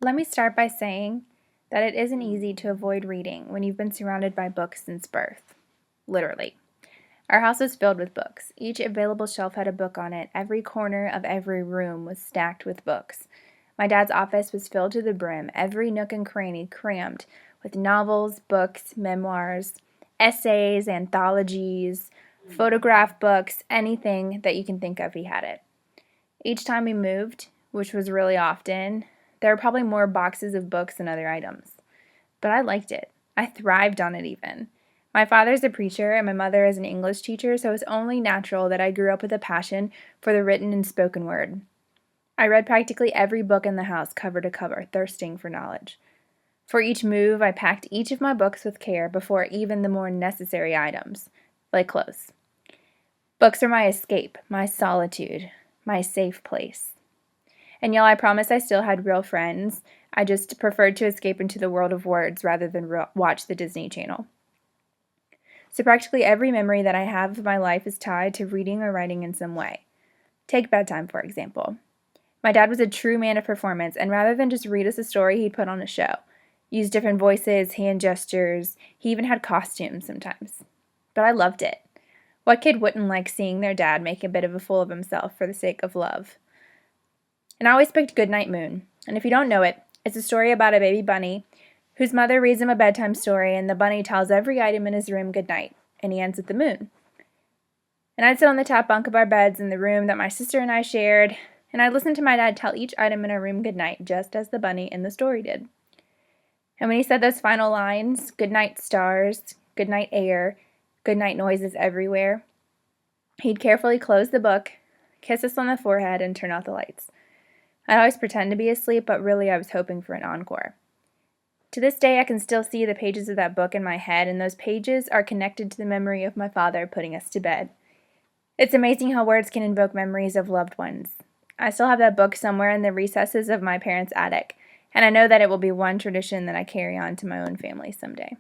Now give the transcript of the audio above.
Let me start by saying that it isn't easy to avoid reading when you've been surrounded by books since birth. Literally. Our house was filled with books. Each available shelf had a book on it. Every corner of every room was stacked with books. My dad's office was filled to the brim, every nook and cranny crammed with novels, books, memoirs, essays, anthologies, photograph books, anything that you can think of, he had it. Each time we moved, which was really often, there were probably more boxes of books than other items. But I liked it. I thrived on it even. My father's a preacher and my mother is an English teacher, so it was only natural that I grew up with a passion for the written and spoken word. I read practically every book in the house cover to cover, thirsting for knowledge. For each move, I packed each of my books with care before even the more necessary items, like clothes. Books are my escape, my solitude, my safe place. And y'all, I promise I still had real friends. I just preferred to escape into the world of words rather than watch the Disney Channel. So practically every memory that I have of my life is tied to reading or writing in some way. Take bedtime, for example. My dad was a true man of performance, and rather than just read us a story, he'd put on a show. Use different voices, hand gestures. He even had costumes sometimes. But I loved it. What kid wouldn't like seeing their dad make a bit of a fool of himself for the sake of love? And I always picked Goodnight Moon. And if you don't know it, it's a story about a baby bunny whose mother reads him a bedtime story, and the bunny tells every item in his room goodnight, and he ends with the moon. And I'd sit on the top bunk of our beds in the room that my sister and I shared, and I'd listen to my dad tell each item in our room goodnight, just as the bunny in the story did. And when he said those final lines, "Goodnight stars, goodnight air, goodnight noises everywhere," he'd carefully close the book, kiss us on the forehead, and turn out the lights. I'd always pretend to be asleep, but really I was hoping for an encore. To this day, I can still see the pages of that book in my head, and those pages are connected to the memory of my father putting us to bed. It's amazing how words can invoke memories of loved ones. I still have that book somewhere in the recesses of my parents' attic, and I know that it will be one tradition that I carry on to my own family someday.